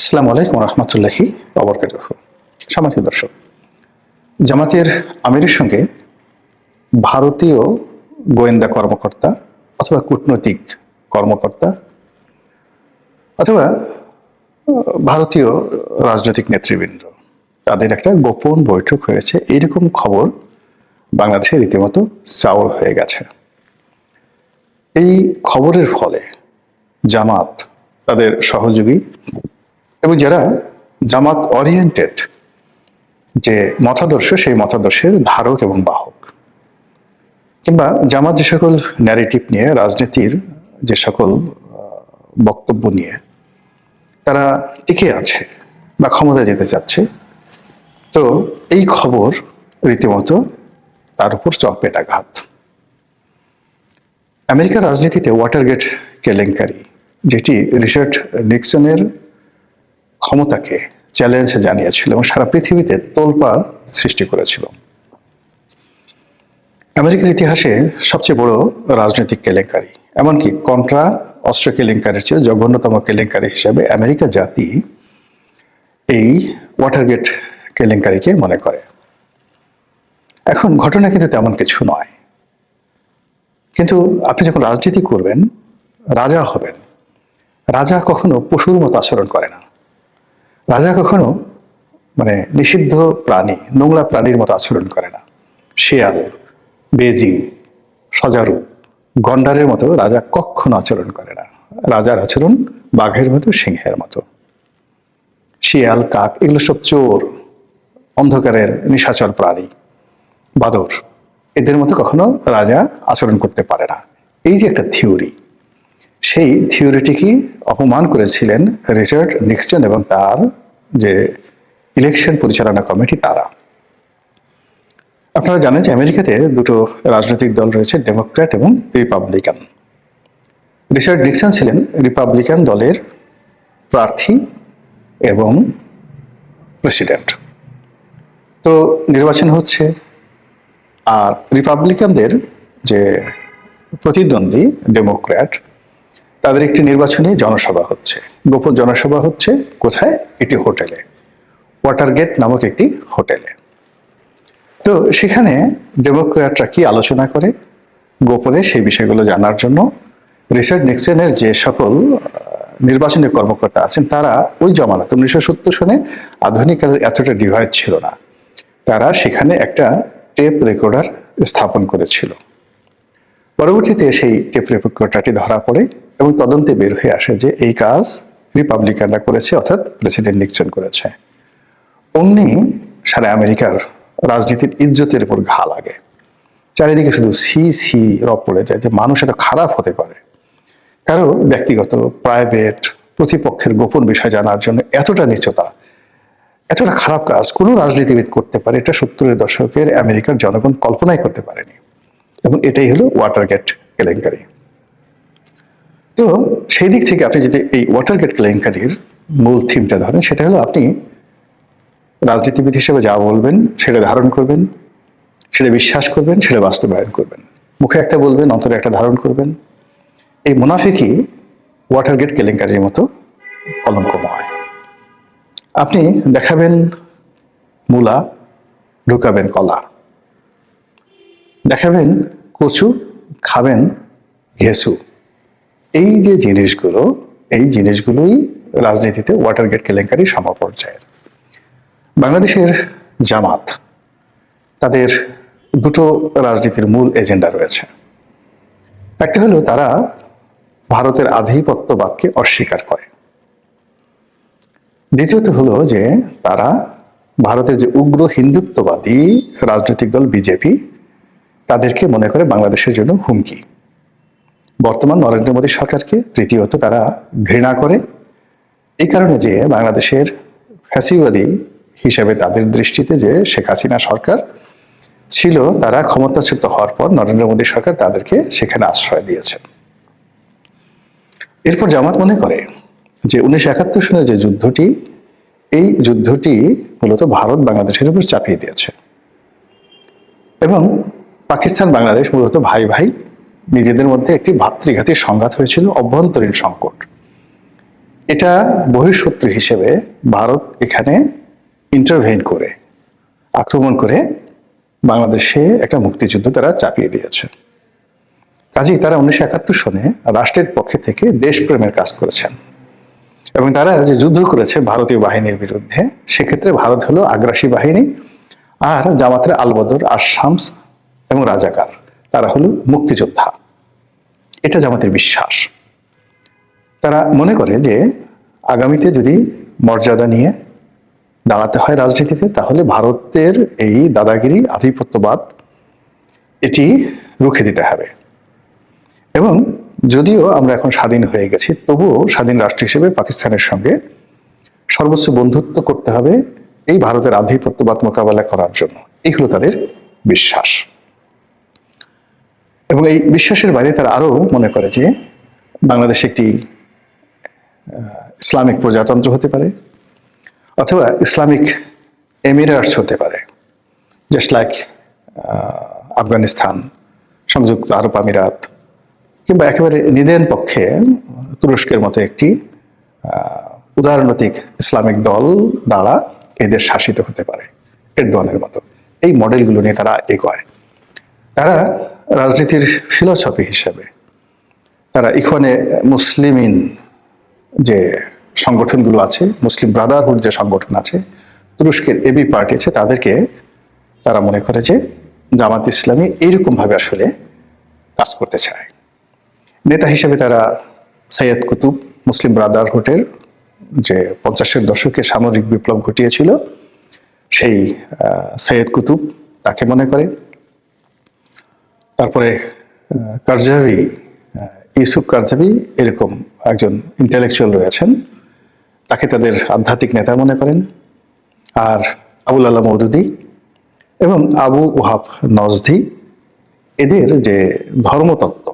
আসসালামু আলাইকুম রহমতুল্লাহি ওয়া বারাকাতুহু। সম্মানিত দর্শক, জামাতের আমিরের সঙ্গে ভারতীয় গোয়েন্দা কর্মকর্তা অথবা কূটনৈতিক কর্মকর্তা অথবা ভারতীয় রাজনৈতিক নেতৃবৃন্দ তাদের একটা গোপন বৈঠক হয়েছে, এইরকম খবর বাংলাদেশে রীতিমতো চাউর হয়ে গেছে। এই খবরের ফলে জামাত, তাদের সহযোগী এবং যারা জামাত ওরিয়েন্টেড যে মতাদর্শ, সেই মতাদর্শের ধারক এবং বাহক, কিংবা জামাত যে সকল ন্যারেটিভ নিয়ে, রাজনীতির যে সকল বক্তব্য নিয়ে তারা টিকে আছে বা ক্ষমতা যেতে চাচ্ছে, তো এই খবর রীতিমতো তার উপর চড়পেটাঘাত। আমেরিকার রাজনীতিতে ওয়াটারগেট কেলেঙ্কারি, যেটি রিচার্ড নিক্সনের ক্ষমতাকে চ্যালেঞ্জ জানিয়েছিল এবং সারা পৃথিবীতে তোলপাড় সৃষ্টি করেছিল। আমেরিকার ইতিহাসে সবচেয়ে বড় রাজনৈতিক কেলেঙ্কারি, এমনকি কন্ট্রা অস্ত্র কেলেঙ্কারির চেয়ে জঘন্যতম কেলেঙ্কারি হিসেবে আমেরিকা জাতি এই ওয়াটারগেট কেলেঙ্কারিকে মনে করে। এখন ঘটনা কিন্তু তেমন কিছু নয়, কিন্তু আপনি যখন রাজনীতি করবেন, রাজা হবেন, রাজা কখনো পশুর মতো আচরণ করে না। রাজা কখনো নিষিদ্ধ প্রাণী, নোংরা প্রাণীর মতো আচরণ করে না। শিয়াল, বেজি, সজারু, গন্ডারের মতো রাজা কখনো আচরণ করে না। রাজার আচরণ বাঘের মতো, সিংহের মতো। শিয়াল, কাক এগুলো সব চোর, অন্ধকারের নিশাচর প্রাণী, বাদর, এদের মতো কখনো রাজা আচরণ করতে পারে না। এই যে একটা থিওরি, সেই থিওরিটিকে অপমান করেছিলেন রিচার্ড নিক্সন এবং তার যে ইলেকশন পরিচালনা কমিটি তারা। আপনারা জানেন যে আমেরিকাতে দুটো রাজনৈতিক দল রয়েছে, ডেমোক্র্যাট এবং রিপাবলিকান। রিচার্ড নিক্সন ছিলেন রিপাবলিকান দলের প্রার্থী এবং প্রেসিডেন্ট। তো নির্বাচন হচ্ছে, আর রিপাবলিকানদের যে প্রতিদ্বন্দ্বী ডেমোক্র্যাট, তাদের একটি নির্বাচনী জনসভা হচ্ছে, গোপন জনসভা হচ্ছে। কোথায়? একটি হোটেলে, ওয়াটারগেট নামক একটি হোটেলে। তো সেখানে ডেমোক্র্যাটরা কি আলোচনা করে গোপনে, সেই বিষয়গুলো জানার জন্য রিচার্ড নিক্সনের যে সকল নির্বাচনী কর্মকর্তা আছেন, তারা ওই জমানাতে 1970 সনে আধুনিক এতটা ডিভাইস ছিল না, তারা সেখানে একটা টেপ রেকর্ডার স্থাপন করেছিল। পরবর্তীতে সেই টেপ রেকর্ডারটি ধরা পড়ে এবং তদন্তে বের হয়ে আসে যে এই কাজ রিপাবলিকানরা করেছে, অর্থাৎ প্রেসিডেন্ট নিক্সন করেছে। অমনি সারা আমেরিকার রাজনীতির ইজ্জতের উপর ঘা লাগে। চারিদিকে শুধু সি সি রব পড়ে যায় যে মানুষ এত খারাপ হতে পারে, কারো ব্যক্তিগত, প্রাইভেট, প্রতিপক্ষের গোপন বিষয় জানার জন্য এতটা নীচতা, এতটা খারাপ কাজ কোনো রাজনীতিবিদ করতে পারে, এটা 70-এর দশকের আমেরিকার জনগণ কল্পনাই করতে পারেনি। এবং এটাই হলো ওয়াটারগেট কেলেঙ্কারি। তো সেই দিক থেকে আপনি যদি এই ওয়াটারগেট কেলেঙ্কারির মূল থিমটা ধরেন, সেটা হলো আপনি রাজনীতিবিদ হিসেবে যা বলবেন সেটা ধারণ করবেন, সেটা বিশ্বাস করবেন, সেটা বাস্তবায়ন করবেন। মুখে একটা বলবেন, অন্তরে একটা ধারণ করবেন। এই মুনাফিকই ওয়াটারগেট কেলেঙ্কারির মতো কলঙ্কময়। আপনি দেখাবেন মূলা, ঢুকাবেন কলা, দেখাবেন কচু, খাবেন ঘেঁসু। এই যে জিনিসগুলো, এই জিনিসগুলোই রাজনীতিতে ওয়াটারগেট কেলেঙ্কারি সমপর্যায়ের। বাংলাদেশের জামাত, তাদের দুটো রাজনীতির মূল এজেন্ডা রয়েছে। একটা হলো তারা ভারতের আধিপত্যবাদকে অস্বীকার করে। দ্বিতীয়ত হলো যে তারা ভারতের যে উগ্র হিন্দুত্ববাদী রাজনৈতিক দল বিজেপি, তাদেরকে মনে করে বাংলাদেশের জন্য হুমকি। বর্তমান নরেন্দ্র মোদী সরকারকে তৃতীয়ত তারা ঘৃণা করে, এই কারণে যে বাংলাদেশের ফ্যাসিবাদী হিসেবে তাদের দৃষ্টিতে যে শেখ হাসিনা সরকার ছিল, তারা ক্ষমতাচ্যুত হওয়ার পর নরেন্দ্র মোদী সরকার তাদেরকে সেখানে আশ্রয় দিয়েছে। এরপর জামাত মনে করে যে 1971 সনের যে যুদ্ধটি, এই যুদ্ধটি মূলত ভারত বাংলাদেশের উপর চাপিয়ে দিয়েছে এবং পাকিস্তান বাংলাদেশ মূলত ভাই ভাই, নিজেদের মধ্যে একটি ভাতৃঘাতী সংঘাত হয়েছিল, অভ্যন্তরীণ সংকট। এটা বহিঃশত্রু হিসেবে ভারত এখানে ইন্টারভেন করে, আক্রমণ করে বাংলাদেশে একটা মুক্তিযুদ্ধ তারা চাপিয়ে দিয়েছে। কাজেই তারা 1971 সনে রাষ্ট্রের পক্ষে থেকে দেশপ্রেমের কাজ করেছেন এবং তারা যে যুদ্ধ করেছে ভারতীয় বাহিনীর বিরুদ্ধে, সেক্ষেত্রে ভারত হলো আগ্রাসী বাহিনী আর জামাতের আল-বদর, আশ-শামস এবং রাজাকার তারা হলো মুক্তিযোদ্ধা। এটা জামাতের বিশ্বাস। তারা মনে করে যে আগামীতে যদি মর্যাদা নিয়ে দাঁড়াতে হয় রাজনীতিতে, তাহলে ভারতের এই দাদাগিরি, আধিপত্যবাদ এটি রুখে দিতে হবে। এবং যদিও আমরা এখন স্বাধীন হয়ে গেছি, তবুও স্বাধীন রাষ্ট্র হিসেবে পাকিস্তানের সঙ্গে সর্বোচ্চ বন্ধুত্ব করতে হবে এই ভারতের আধিপত্যবাদ মোকাবেলা করার জন্য। এই হলো তাদের বিশ্বাস। এবং এই বিশ্বাসের বাইরে তারা আরো মনে করে যে বাংলাদেশ একটি ইসলামিক প্রজাতন্ত্র হতে পারে, অথবা ইসলামিক এমিরেটস হতে পারে, জাস্ট লাইক আফগানিস্তান, সংযুক্ত আরব আমিরাত, কিংবা একেবারে নিদেন পক্ষে তুরস্কের মতো একটি উদারনৈতিক ইসলামিক দল দ্বারা এদের শাসিত হতে পারে, এরদোয়ানের মতো। এই মডেলগুলো নিয়ে তারা এগোয়। তারা রাজনীতির ফিলোসফি হিসেবে তারা ইখওয়ানে মুসলিমিন যে সংগঠনগুলো আছে, মুসলিম ব্রাদারহুড যে সংগঠন আছে, তুরস্কের এবি পার্টি আছে, তাদেরকে তারা মনে করে যে জামাত ইসলামী এইরকমভাবে আসলে কাজ করতে চায়। নেতা হিসেবে তারা সৈয়দ কুতুব, মুসলিম ব্রাদারহুডের যে 50-এর দশকে সামরিক বিপ্লব ঘটিয়েছিল, সেই সৈয়দ কুতুব তাকে মনে করে। তারপরে কারজাভি, ইউসুফ কারজাভি এরকম একজন ইন্টেলেকচুয়াল রয়েছেন, তাকে তাদের আধ্যাত্মিক নেতা মনে করেন। আর আবুল আলা মওদুদি এবং আবু ওহাব নজদি, এদের যে ধর্মতত্ত্ব,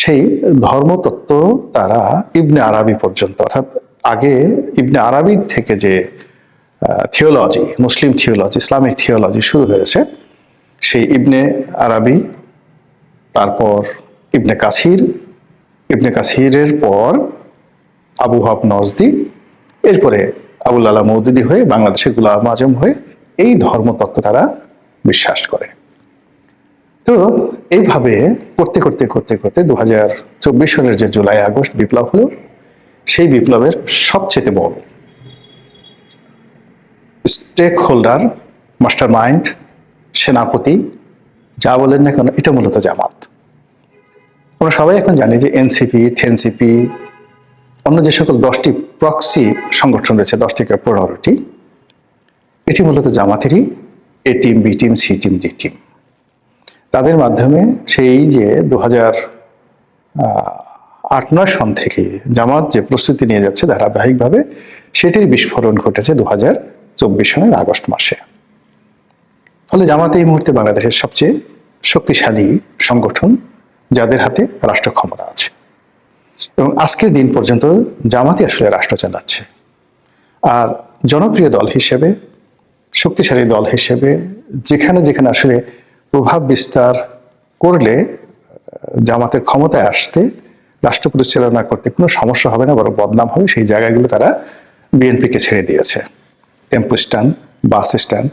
সেই ধর্মতত্ত্ব তারা ইবনে আরাবি পর্যন্ত, অর্থাৎ আগে ইবনে আরাবির থেকে যে থিওলজি, মুসলিম থিওলজি, ইসলামিক থিওলজি শুরু হয়েছে, সেই ইবনে আরাবি, তারপর ইবনে কাসির, ইবনে কাসিরের পর আবু ওহাব নজদি, এরপরে আবুল আলা মওদুদি হয়ে বাংলাদেশের গোলাম আজম হয়ে এই ধর্মতত্ত্ব তারা বিশ্বাস করে। তো এইভাবে করতে করতে করতে করতে 2024 সালের যে জুলাই আগস্ট বিপ্লব হলো, সেই বিপ্লবের সবচেয়ে বড় স্টেক হোল্ডার, মাস্টার মাইন্ড, সেনাপতি, যা বলেন না কেন, এটা মূলত জামাত। আমরা সবাই এখন জানি যে এনসিপি, টেনসিপি, অন্য যে সকল 10টি প্রক্সি সংগঠন রয়েছে, 10টি প্রায়োরিটি, এটি মূলত জামাতেরই A team, B team, C team, D team. তাদের মাধ্যমে সেই যে 2008-9 সন থেকে জামাত যে প্রস্তুতি নিয়ে যাচ্ছে ধারাবাহিকভাবে, সেটির বিস্ফোরণ ঘটেছে 2024 সনের আগস্ট মাসে। ফলে জামাত এই মুহূর্তে বাংলাদেশের সবচেয়ে শক্তিশালী সংগঠন, যাদের হাতে রাষ্ট্র ক্ষমতা আছে। এবং আজকের দিন পর্যন্ত জামাতই আসলে রাষ্ট্র চালাচ্ছে। আর জনপ্রিয় দল হিসেবে, শক্তিশালী দল হিসেবে, যেখানে যেখানে আসলে প্রভাব বিস্তার করলে জামাতের ক্ষমতায় আসতে, রাষ্ট্র পরিচালনা করতে কোনো সমস্যা হবে না, বরং বদনাম হবে, সেই জায়গাগুলো তারা বিএনপিকে ছেড়ে দিয়েছে। Tempo stand, bus stand,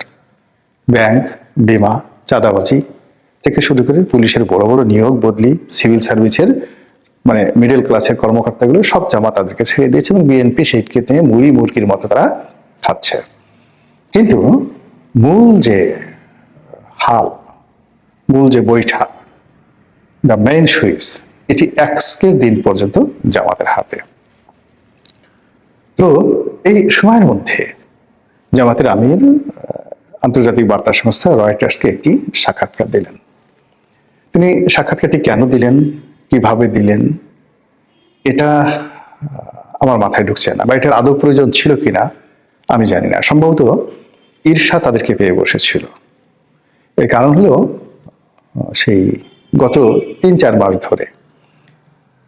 bank, বিমা, চাঁদাবাজি থেকে শুরু করে পুলিশের বড় বড় নিয়োগ বদলি, সিভিল সার্ভিসের মানে মিডল ক্লাসের কর্মকর্তাগুলো সব জামাত তাদেরকে ছেড়ে দিয়েছে এবং বিএনপি সেইকে নিয়ে মুড়ি মুরগির মতো তারা খাচ্ছে। কিন্তু মূল যে হাল, মূল যে বৈঠা, দ্য মেইন সুইচ, এটি আজকের দিন পর্যন্ত জামাতের হাতে। তো এই সময়ের মধ্যে জামাতের আমির আন্তর্জাতিক বার্তা সংস্থা রয়টার্সকে একটি সাক্ষাৎকার দিলেন। তিনি সাক্ষাৎকারটি কেন দিলেন, কিভাবে দিলেন, এটা আমার মাথায় ঢুকছে না, বা এটার আদৌ প্রয়োজন ছিল কিনা আমি জানি না। সম্ভবত ঈর্ষা তাদেরকে পেয়ে বসেছিল। এর কারণ হলো সেই গত 3-4 মাস ধরে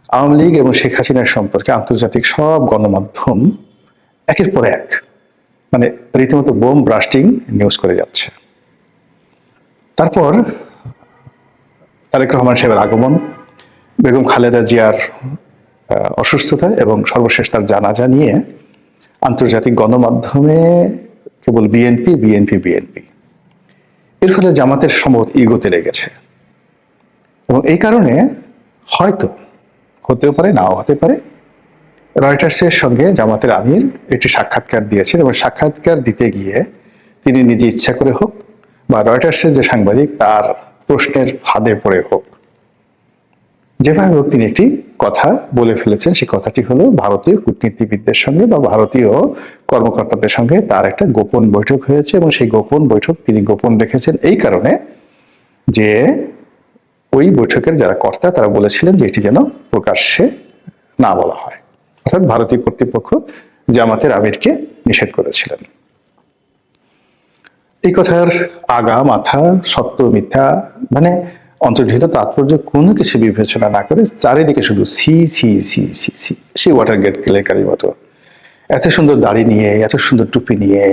আওয়ামী লীগ এবং শেখ হাসিনার সম্পর্কে আন্তর্জাতিক সব গণমাধ্যম একের পর এক মানে রীতিমতো বোম ব্রাস্টিং নিউজ করে যাচ্ছে। তারপর তারেক রহমান সাহেবের আগমন, বেগম খালেদা জিয়ার অসুস্থতা এবং সর্বশেষ তার জানাজা নিয়ে আন্তর্জাতিক গণমাধ্যমে কেবল বিএনপি বিএনপি বিএনপি। এর ফলে জামাতের সম্ভবত ইগোতে লেগেছে এবং এই কারণে হয়তো হতেও পারে, নাও হতে পারে, রয়টার্সের সঙ্গে জামাতের আমির একটি সাক্ষাৎকার দিয়েছেন এবং সাক্ষাৎকার দিতে গিয়ে তিনি নিজে ইচ্ছা করে হোক বা রয়টার্সের যে সাংবাদিক তার প্রশ্নের ফাঁদে পড়ে হোক, যেভাবে হোক তিনি একটি কথা বলে ফেলেছেন। সেই কথাটি হলো ভারতীয় কূটনীতিবিদদের সঙ্গে বা ভারতীয় কর্মকর্তাদের সঙ্গে তার একটা গোপন বৈঠক হয়েছে এবং সেই গোপন বৈঠক তিনি গোপন রেখেছেন এই কারণে যে ওই বৈঠকের যারা কর্তা তারা বলেছিলেন যে এটি যেন প্রকাশ্যে না বলা হয়, অর্থাৎ ভারতীয় কর্তৃপক্ষ জামাতের আমিরকে নিষেধ করেছিলেন। এই কথার আগা মাথা সত্য মিথ্যা মানে অন্তর্নিহিত তাৎপর্য কোনো কিছু বিবেচনা না করে চারিদিকে শুধু সি সি সি সি সি সেই ওয়াটার গেট কেলেঙ্কারির মতো এত সুন্দর দাড়ি নিয়ে, এত সুন্দর টুপি নিয়ে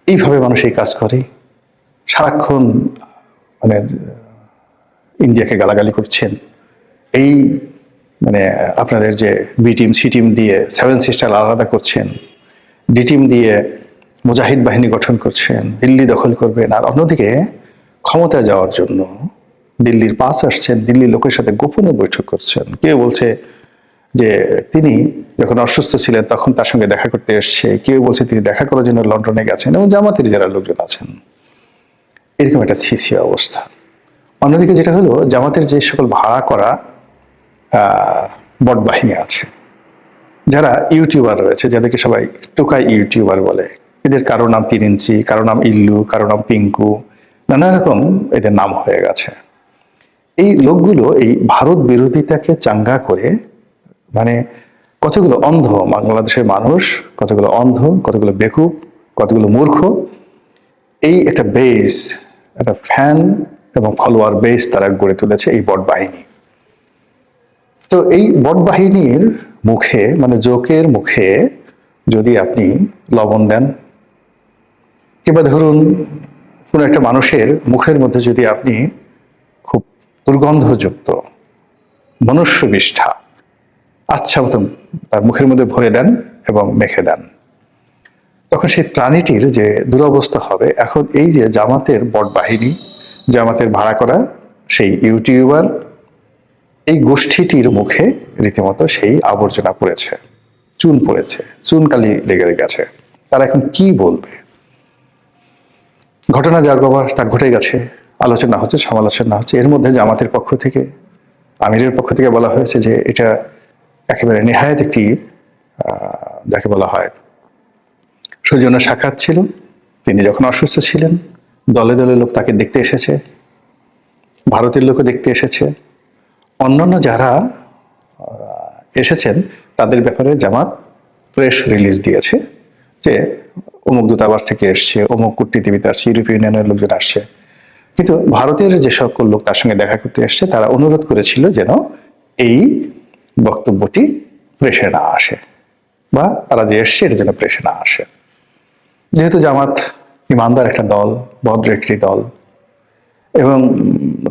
এইভাবে মানুষ এই কাজ করে, সারাক্ষণ মানে ইন্ডিয়াকে গালাগালি করছেন, এই মানে আপনাদের যে বি টিম সি টিম দিয়ে সেভেন সিস্টার আলাদা করছেন, ডি টিম দিয়ে মুজাহিদ বাহিনী গঠন করছেন, দিল্লি দখল করবেন, আর অন্যদিকে ক্ষমতায় যাওয়ার জন্য দিল্লির পাস আসছেন, দিল্লির লোকের সাথে গোপনে বৈঠক করছেন। কেউ বলছে যে তিনি যখন অসুস্থ ছিলেন তখন তার সঙ্গে দেখা করতে এসছে, কেউ বলছে তিনি দেখা করার জন্য লন্ডনে গেছেন এবং জামাতের যারা লোকজন আছেন, এরকম একটা ছিছি অবস্থা। অন্যদিকে যেটা হলো জামাতের যে সকল ভাড়া করা বট বাহিনী আছে, যারা ইউটিউবার রয়েছে, যাদেরকে সবাই টোকাই ইউটিউবার বলে, এদের কারো নাম 3 ইঞ্চি, কারো নাম ইল্লু, কারো নাম পিঙ্কু, নানা রকম এদের নাম হয়ে গেছে। এই লোকগুলো এই ভারত বিরোধিতাকে চাঙ্গা করে মানে কতগুলো অন্ধ বাংলাদেশের মানুষ, কতগুলো অন্ধ, কতগুলো বেকুব, কতগুলো মূর্খ, এই একটা বেস, একটা ফ্যান এবং ফলোয়ার বেস তারা গড়ে তুলেছে এই বট বাহিনী। তো এই বট বাহিনীর মুখে মানে জোকের মুখে যদি আপনি লবণ দেন, কিংবা ধরুন কোনো একটা মানুষের মুখের মধ্যে যদি আপনি খুব দুর্গন্ধযুক্ত মনুষ্য বিষ্ঠা আচ্ছা মতন তার মুখের মধ্যে ভরে দেন এবং মেখে দেন, তখন সেই প্রাণীটির যে দুরবস্থা হবে। এখন এই যে জামাতের বট বাহিনী, জামাতের ভাড়া করা সেই ইউটিউবার, এই গোষ্ঠীটির মুখে রীতিমতো সেই আবর্জনা পড়েছে, চুন পড়েছে, চুনকালি লেগে গেছে। তারা এখন কি বলবে? ঘটনা যা গবার তা ঘটে গেছে, আলোচনা হচ্ছে, সমালোচনা হচ্ছে। এর মধ্যে জামাতের পক্ষ থেকে, আমিরের পক্ষ থেকে বলা হয়েছে যে এটা একেবারে নেহায়েত একটি যাকে বলা হয় সৌজন্য সাক্ষাৎ ছিল। তিনি যখন অসুস্থ ছিলেন দলে দলে লোক তাকে দেখতে এসেছে, ভারতের লোকও দেখতে এসেছে, অন্যান্য যারা এসেছেন তাদের ব্যাপারে জামাত প্রেস রিলিজ দিয়েছে যে অমুক দূতাবাস থেকে এসছে, অমুক কূটনীতিবিদ আসছে, ইউরোপীয় ইউনিয়নের লোকজন আসছে। কিন্তু ভারতের যে সকল লোক তার সঙ্গে দেখা করতে এসছে তারা অনুরোধ করেছিল যেন এই বক্তব্যটি প্রেসে না আসে বা তারা যে এসছে এটা যেন প্রেসে না আসে। যেহেতু জামাত ইমানদার একটা দল, ভদ্র একটি দল এবং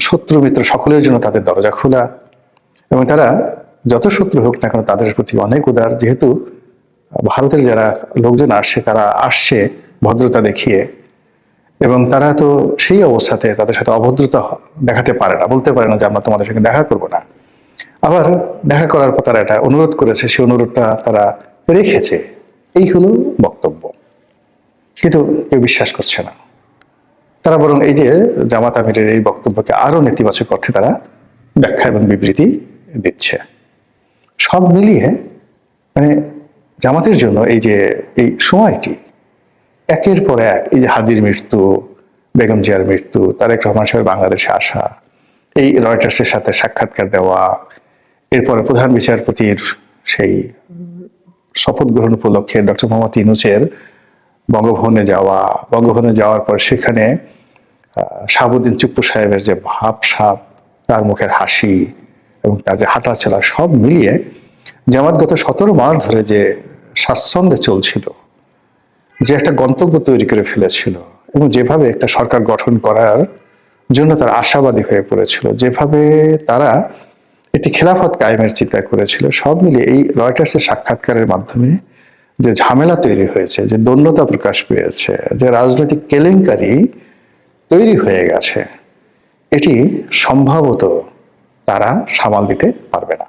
শত্রু মিত্র সকলের জন্য তাদের দরজা খোলা এবং তারা যত শত্রু হোক না কেন তাদের প্রতি অনেক উদার। যেহেতু ভারতের যারা লোকজন আসছে তারা আসছে ভদ্রতা দেখিয়ে এবং তারা তো সেই অবস্থাতে তাদের সাথে অভদ্রতা দেখাতে পারে না, বলতে পারে না যে আমরা তোমাদের সঙ্গে দেখা করব না। আবার দেখা করার পর তারা এটা অনুরোধ করেছে, সেই অনুরোধটা তারা রেখেছে, এই হলো বক্তব্য। কিন্তু কেউ বিশ্বাস করছে না। তারা বরং এই যে জামাত আমিরের এই বক্তব্যকে আরো নেতিবাচক অর্থে তারা ব্যাখ্যা এবং বিবৃতি দিচ্ছে। সব মিলিয়ে মানে জামাতের জন্য এই যে এই সময়টি একের পর এক, এই যে হাদির মৃত্যু, বেগম জিয়ার মৃত্যু, তারেক রহমান সাহেব বাংলাদেশে আসা, এই রয়টার্সের সাথে সাক্ষাৎকার দেওয়া, এরপরে প্রধান বিচারপতির সেই শপথ গ্রহণ উপলক্ষে ডক্টর মোহাম্মদ ইউনূসের বঙ্গভবনে যাওয়া, বঙ্গভবনে যাওয়ার পর সেখানে শাহাবুদ্দিন চুপ্পু সাহেবের যে ভাবসাব, তার মুখের হাসি এবং তার যে হাঁটা চলা, সব মিলিয়ে জামাত গত 17 মাস ধরে যে স্বাচ্ছন্দ্যে চলছিল, যে একটা গন্তব্য তৈরি করে ফেলেছিল এবং যেভাবে একটা সরকার গঠন করার জন্য তারা আশাবাদী হয়ে পড়েছিল, যেভাবে তারা এটি খেলাফত কায়েমের চিন্তা করেছিল। সব মিলিয়ে এই রয়টার্সের সাক্ষাৎকারের মাধ্যমে যে ঝামেলা তৈরি হয়েছে, যে দন্যতা প্রকাশ পেয়েছে, যে রাজনৈতিক কেলেঙ্কারি তৈরি হয়ে গেছে, এটি সম্ভবত তারা সামাল দিতে পারবে না।